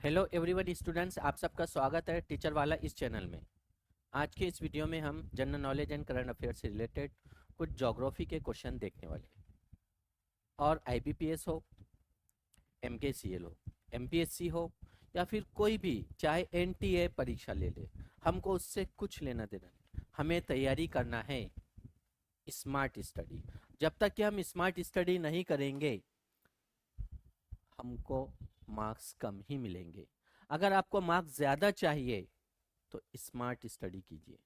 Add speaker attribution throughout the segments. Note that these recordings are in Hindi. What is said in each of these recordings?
Speaker 1: हेलो एवरीवन स्टूडेंट्स, आप सबका स्वागत है टीचर वाला इस चैनल में। आज के इस वीडियो में हम general knowledge and current affair से रिलेटेड कुछ ज्योग्राफी के क्वेश्चन देखने वाले हैं। और आईबीपीएस हो, एमकेसीएल हो, एमपीएससी हो या फिर कोई भी चाहे एनटीए परीक्षा ले ले, हमको उससे कुछ लेना देना नहीं। हमें तैयारी करना है स्मार्ट स्टडी। जब तक कि हम स्मार्ट स्टडी नहीं करेंगे हमको मार्क्स कम ही मिलेंगे। अगर आपको मार्क्स ज़्यादा चाहिए तो स्मार्ट स्टडी कीजिए।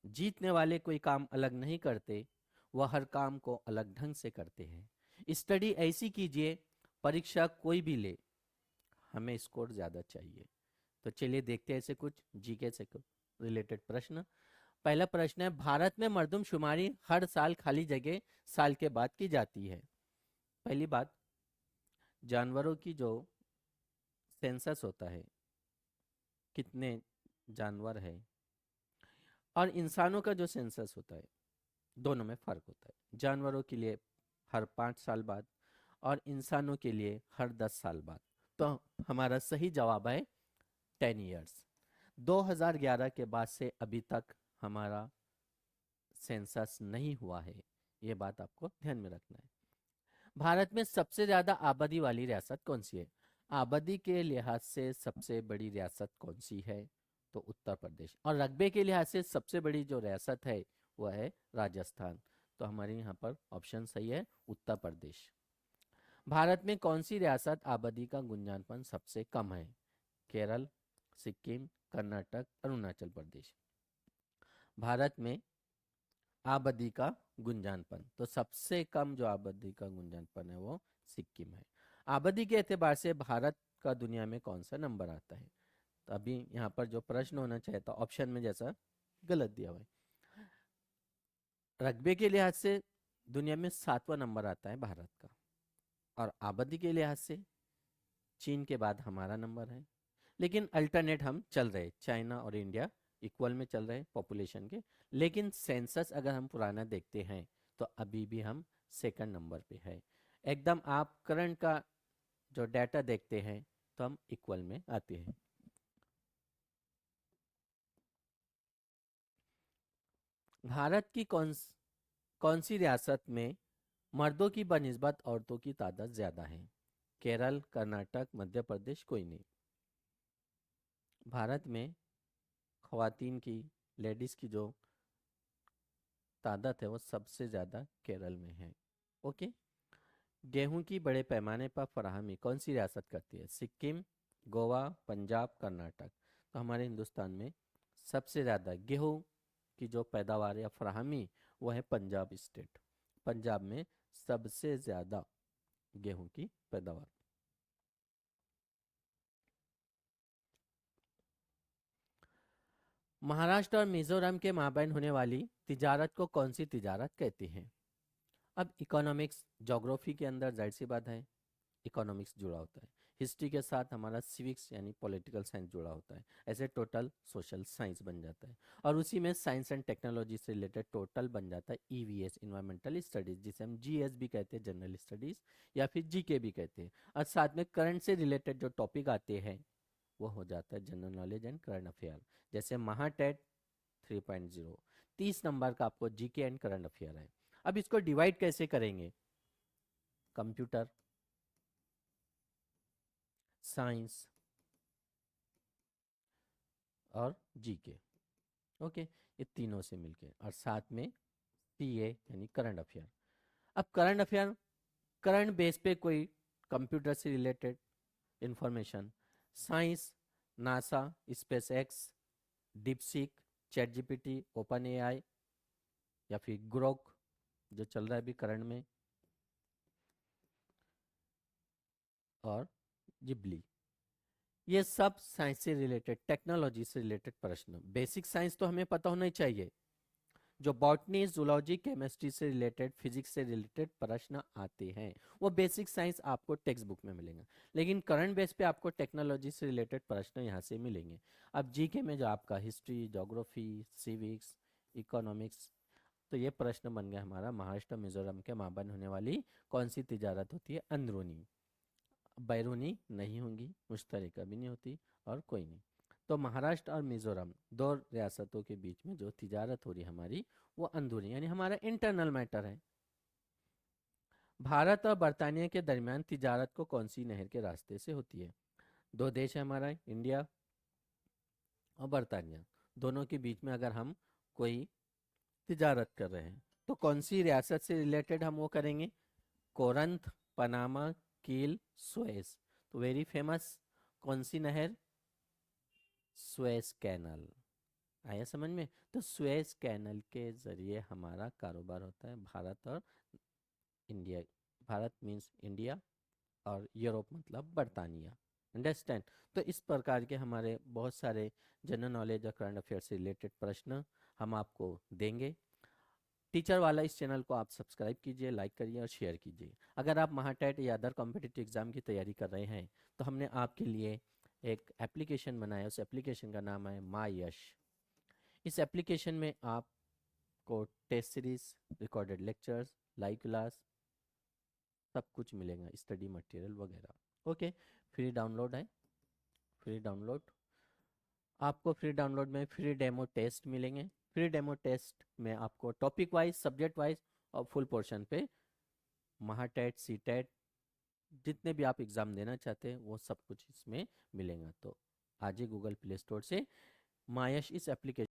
Speaker 1: जीतने वाले कोई काम अलग नहीं करते, वह हर काम को अलग ढंग से करते हैं। स्टडी ऐसी कीजिए, परीक्षा कोई भी ले, हमें स्कोर ज़्यादा चाहिए। तो चलिए देखते हैं ऐसे कुछ जीके से रिलेटेड प्रश्न। पहला प्रश्न है, भारत में मर्दमशुमारी हर साल खाली जगह साल के बाद की जाती है। पहली बात, जानवरों की जो सेंसस होता है, कितने जानवर है, और इंसानों का जो सेंसस होता है, दोनों में फ़र्क होता है। जानवरों के लिए हर 5 साल बाद और इंसानों के लिए हर 10 साल बाद। तो हमारा सही जवाब है 10 ईयर्स। 2011 के बाद से अभी तक हमारा सेंसस नहीं हुआ है, ये बात आपको ध्यान में रखना है। भारत में सबसे ज़्यादा आबादी वाली रियासत कौन सी है? आबादी के लिहाज से सबसे बड़ी रियासत कौन सी है? तो उत्तर प्रदेश। और रकबे के लिहाज से सबसे बड़ी जो रियासत है वह है राजस्थान। तो हमारे यहाँ पर ऑप्शन सही है उत्तर प्रदेश। भारत में कौन सी रियासत आबादी का गुंजानपन सबसे कम है? केरल, सिक्किम, कर्नाटक, अरुणाचल प्रदेश। भारत में आबादी का गुंजानपन, तो सबसे कम जो आबादी का गुंजानपन है वो सिक्किम है। आबादी के एतबार से भारत का दुनिया में कौन सा नंबर आता है? तो अभी यहाँ पर जो प्रश्न होना चाहिए था ऑप्शन में जैसा गलत दिया हुआ है। रकबे के लिहाज से दुनिया में 7वां नंबर आता है भारत का, और आबादी के लिहाज से चीन के बाद हमारा नंबर है। लेकिन अल्टरनेट हम चल रहे, चाइना और इंडिया इक्वल में चल रहे हैं पॉपुलेशन के। लेकिन सेंसस अगर हम पुराना देखते हैं तो अभी भी हम सेकंड नंबर पे है। एकदम आप करंट का जो डाटा देखते हैं तो हम इक्वल में आते हैं। भारत की कौन सी रियासत में मर्दों की बनिस्बत औरतों की तादाद ज्यादा है? केरल, कर्नाटक, मध्य प्रदेश, कोई नहीं। भारत में ख्वातीन की, लेडीज की जो तादाद है वो सबसे ज़्यादा केरल में है। ओके। गेहूं की बड़े पैमाने पर फराहमी कौन सी रियासत करती है? सिक्किम, गोवा, पंजाब, कर्नाटक। तो हमारे हिंदुस्तान में सबसे ज़्यादा गेहूं की जो पैदावार या फराहमी वो है पंजाब स्टेट। पंजाब में सबसे ज़्यादा गेहूं की पैदावार। महाराष्ट्र और मिजोरम के माबैन होने वाली तिजारत को कौन सी तिजारत कहते हैं? अब इकोनॉमिक्स ज्योग्राफी के अंदर जाहिर सी बात है इकोनॉमिक्स जुड़ा होता है। हिस्ट्री के साथ हमारा सिविक्स यानी पॉलिटिकल साइंस जुड़ा होता है। ऐसे टोटल सोशल साइंस बन जाता है। और उसी में साइंस एंड टेक्नोलॉजी से रिलेटेड टोटल बन जाता है ईवीएस, इन्वायरमेंटल स्टडीज, जिसे हम जीएस भी कहते हैं, जनरल स्टडीज, या फिर जीके भी कहते हैं। और साथ में करंट से रिलेटेड जो टॉपिक आते हैं वो हो जाता है general knowledge and current affair. जैसे महाटेट 3.0 30 नंबर का आपको जीके एंड करंट अफेयर है। अब इसको डिवाइड कैसे करेंगे? कंप्यूटर साइंस और जीके। ओके, ये तीनों से मिलके, और साथ में सीए यानी करंट अफेयर। अब करंट अफेयर, करंट बेस पे कोई कंप्यूटर से related information, science, NASA, space x, DeepSeek, chat GPT, open AI, या फिर ग्रोक जो चल रहा है अभी करंट में, और जिबली। ये सब साइंस से रिलेटेड, टेक्नोलॉजी से रिलेटेड प्रश्न। बेसिक साइंस तो हमें पता होना ही चाहिए। जो बॉटनी, जूलॉजी, केमिस्ट्री से रिलेटेड, फिजिक्स से रिलेटेड प्रश्न आते हैं वो बेसिक साइंस आपको टेक्स्ट बुक में मिलेगा। लेकिन करंट बेस पे आपको टेक्नोलॉजी से रिलेटेड प्रश्न यहाँ से मिलेंगे। अब जीके में जो आपका हिस्ट्री, ज्योग्राफी, सिविक्स, इकोनॉमिक्स, तो ये प्रश्न बन गया हमारा महाराष्ट्र मिजोरम के माबन होने वाली कौन सी तिजारत होती है अंदरूनी? बैरूनी नहीं होंगी, मुश्तरका भी नहीं होती और कोई नहीं। तो महाराष्ट्र और मिजोरम दो रियासतों के बीच में जो तिजारत हो रही है हमारी, वो अंदरूनी यानी हमारा इंटरनल मैटर है। भारत और बर्तानिया के दरमियान तिजारत को कौन सी नहर के रास्ते से होती है? दो देश है हमारा, इंडिया और बर्तानिया, दोनों के बीच में अगर हम कोई तिजारत कर रहे हैं तो कौन सी रियासत से रिलेटेड हम वो करेंगे? Corinth, Panama, Kiel, Suez. तो वेरी फेमस कौन सी नहर? Suez canal. आया समझ में? तो सुएज कैनल के जरिए हमारा कारोबार होता है भारत और इंडिया। भारत मीन्स इंडिया और यूरोप मतलब बर्तानिया। अंडरस्टैंड? तो इस प्रकार के हमारे बहुत सारे जनरल नॉलेज और करंट अफेयर से रिलेटेड प्रश्न हम आपको देंगे। टीचर वाला इस चैनल को आप सब्सक्राइब कीजिए, लाइक करिए और शेयर कीजिए। अगर आप महाटेट या अदर कॉम्पिटिटिव एग्जाम की तैयारी कर रहे हैं तो हमने आपके लिए एक एप्लीकेशन बनाया, उस एप्लीकेशन का नाम है माय यश। इस एप्लीकेशन में आपको test series, recorded lectures, live class सब कुछ मिलेगा, स्टडी मटेरियल वगैरह। ओके, फ्री डाउनलोड है, फ्री डाउनलोड। आपको फ्री डाउनलोड में फ्री डेमो टेस्ट मिलेंगे। फ्री डेमो टेस्ट में आपको टॉपिक वाइज, सब्जेक्ट वाइज और फुल पोर्शन पे महाटेट, सीटेट, जितने भी आप एग्ज़ाम देना चाहते हैं वो सब कुछ इसमें मिलेगा। तो आज ही गूगल प्ले स्टोर से मायश इस एप्लीकेशन